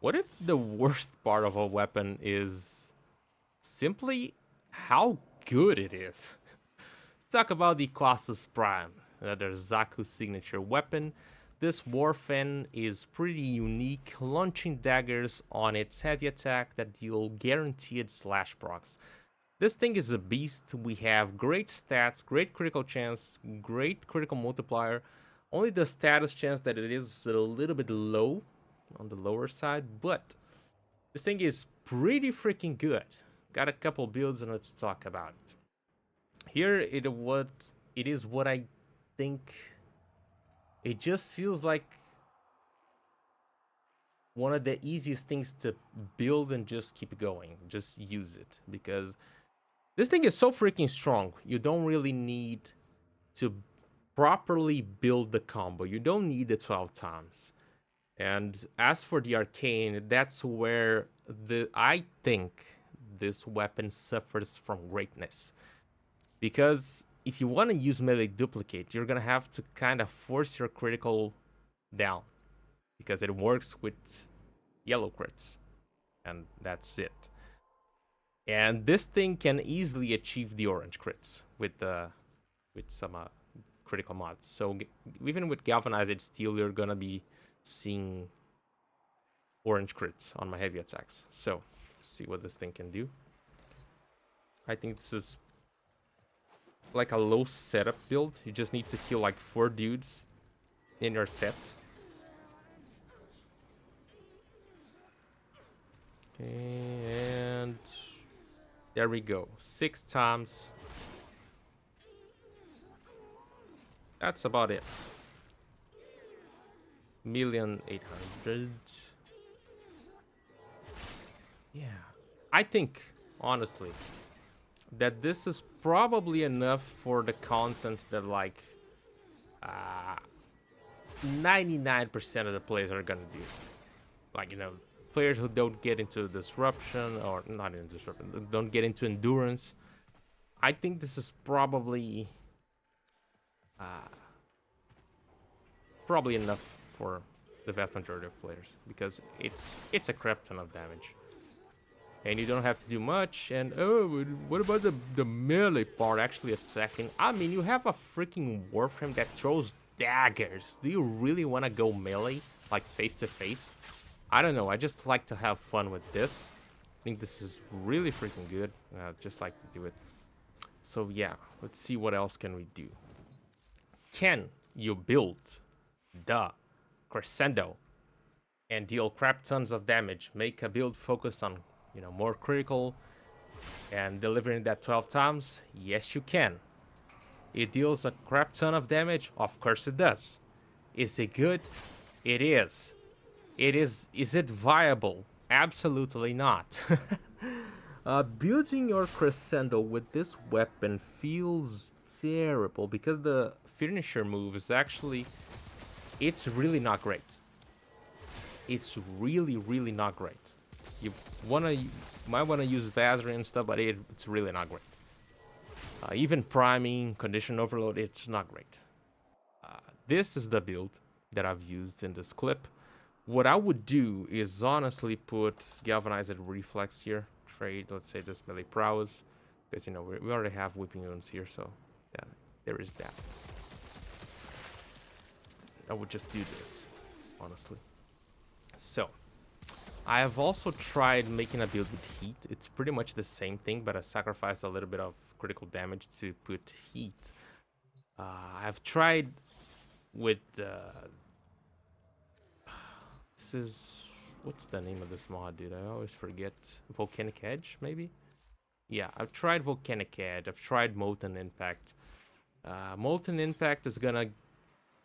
What if the worst part of a weapon is simply how good it is? Let's talk about the Quassus Prime, another Zaku's signature weapon. This Warframe is pretty unique, launching daggers on its heavy attack that deal guaranteed slash procs. This thing is a beast. We have great stats, great critical chance, great critical multiplier. Only the status chance that it is a little bit low on the lower side, but this thing is pretty freaking good. Got a couple builds and let's talk about it. Here it is what I think. It just feels like one of the easiest things to build and just keep going. Just use it because this thing is so freaking strong. You don't really need to properly build the combo. You don't need it 12 times. And as for the arcane, that's where I think this weapon suffers from greatness. Because if you want to use melee duplicate, you're gonna have to kind of force your critical down. Because it works with yellow crits. And that's it. And this thing can easily achieve the orange crits with some critical mods. So even with galvanized steel, you're gonna be seeing orange crits on my heavy attacks. So see what this thing can do. I think this is like a low setup build. You just need to kill like 4 dudes in your set. Okay, and there we go. 6 times. That's about it. 1,800,000. Yeah. I think, honestly, that this is probably enough for the content that like 99% of the players are gonna do. Like, you know, players who don't get into disruption, or not in disruption, don't get into endurance. I think this is probably enough for the vast majority of players because it's a crap ton of damage. And you don't have to do much. And oh, what about the melee part actually attacking? I mean, you have a freaking Warframe that throws daggers. Do you really want to go melee, like face to face? I don't know. I just like to have fun with this. I think this is really freaking good. Just like to do it. So yeah, let's see what else can we do. Can you build the crescendo and deal crap tons of damage? Make a build focused on, you know, more critical and delivering that 12 times? Yes, you can. It deals a crap ton of damage? Of course it does. Is it good? It is. Is it viable? Absolutely not. Building your crescendo with this weapon feels terrible because the finisher move is actually, it's really not great. It's really not great. You might wanna use Vazarin and stuff, but it's really not great. Even priming, condition overload, it's not great. This is the build that I've used in this clip. What I would do is honestly put galvanized reflex here. Trade, let's say, this melee prowess, because you know we already have whipping wounds here, so yeah, there is that. I would just do this, honestly. So I have also tried making a build with heat. It's pretty much the same thing, but I sacrificed a little bit of critical damage to put heat. I've tried with this is, what's the name of this mod, dude? I always forget. Volcanic Edge, maybe? Yeah, I've tried Volcanic Edge. I've tried Molten Impact. Molten Impact is gonna,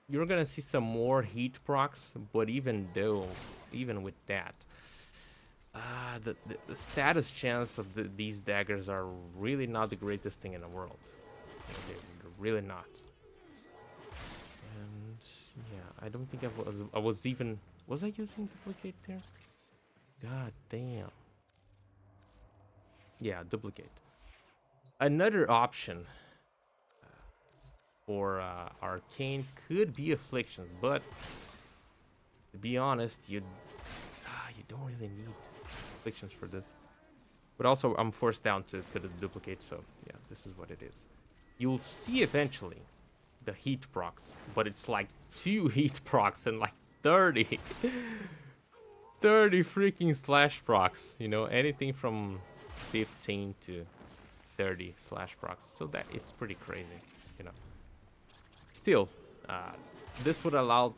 you're gonna see some more heat procs, but even with that, the status chance of these daggers are really not the greatest thing in the world. They're really not. And yeah, I don't think I was even, was I using duplicate there? God damn. Yeah, duplicate. Another option for arcane could be afflictions, but to be honest, you don't really need afflictions for this. But also, I'm forced down to the duplicate, so yeah, this is what it is. You'll see eventually the heat procs, but it's like 2 heat procs and like 30. 30 freaking slash procs, you know, anything from 15 to 30 slash procs. So that is pretty crazy, you know. Still, this would allow,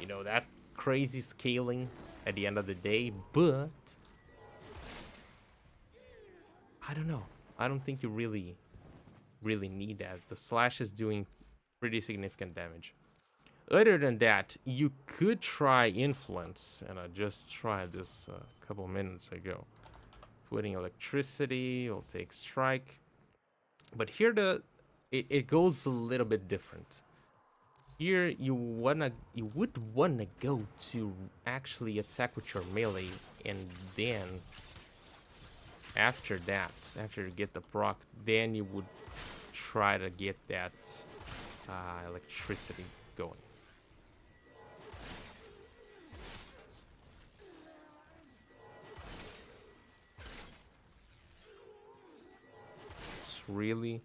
you know, that crazy scaling at the end of the day, but I don't know. I don't think you really need that. The slash is doing pretty significant damage. Other than that, you could try influence, and I just tried this a couple minutes ago. Putting electricity, will take strike. But here it goes a little bit different. Here you would wanna go to actually attack with your melee, and then after that, after you get the proc, then you would try to get that electricity going. It's really,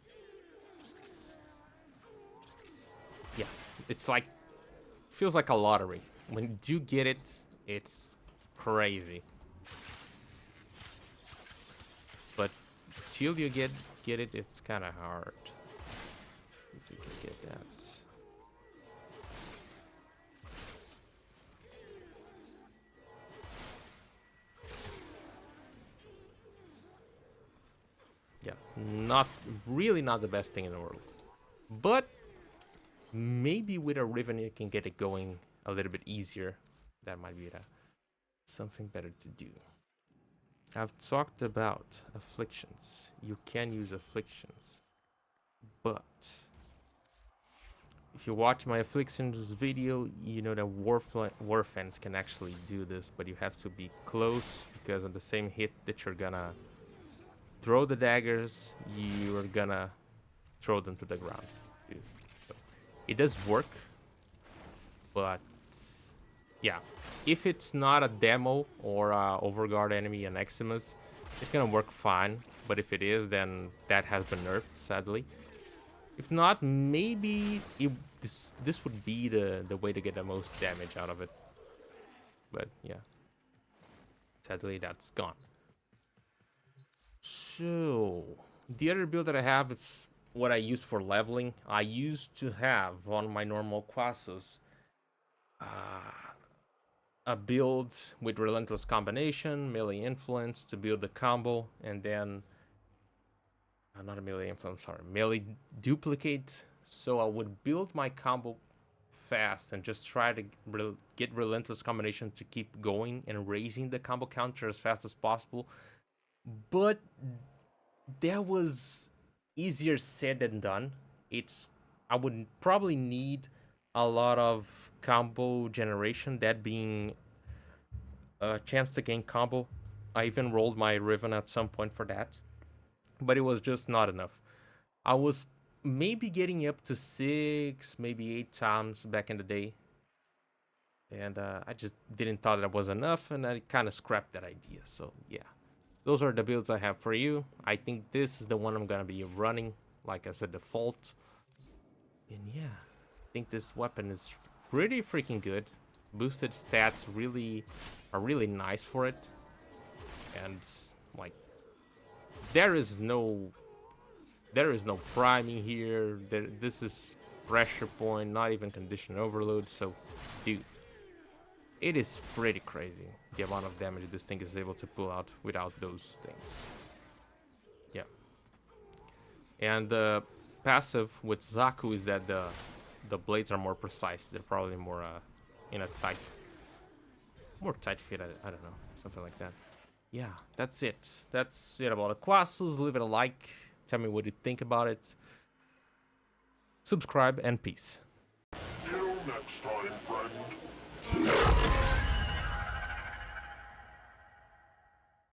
yeah, it's like, feels like a lottery. When you do get it, it's crazy. But till you get it, it's kind of hard. If you can get that. Yeah, not the best thing in the world. But maybe with a Riven you can get it going a little bit easier. That might be something better to do. I've talked about afflictions. You can use afflictions, but if you watch my afflictions video, you know that Warframes can actually do this, but you have to be close, because on the same hit that you're gonna throw the daggers, you're gonna throw them to the ground. So it does work, but yeah, if it's not a demo or a Overguard enemy and Eximus, it's gonna work fine. But if it is, then that has been nerfed, sadly. If not, maybe this would be the way to get the most damage out of it. But yeah, sadly that's gone. So the other build that I have is what I use for leveling. I used to have on my normal Quassus a build with Relentless Combination, Melee Influence to build the combo, and then not a Melee Influence, sorry, Melee Duplicate. So I would build my combo fast and just try to get Relentless Combination to keep going and raising the combo counter as fast as possible. But that was easier said than done. I would probably need a lot of combo generation, that being a chance to gain combo. I even rolled my Riven at some point for that, but it was just not enough. I was maybe getting up to 6, maybe 8 times back in the day, and I just didn't thought that was enough, and I kind of scrapped that idea. So yeah, those are the builds I have for you. I think this is the one I'm gonna be running, like I said, default. And yeah, I think this weapon is pretty freaking good. Boosted stats are really nice for it, and like there is no priming here. This is pressure point, not even condition overload. So dude, it is pretty crazy the amount of damage this thing is able to pull out without those things. Yeah. And the passive with Zaku is that the blades are more precise. They're probably more in a tight fit. I don't know, something like that. Yeah, that's it. That's it about the Quassus. Leave it a like. Tell me what you think about it. Subscribe and peace. Till next time, friend.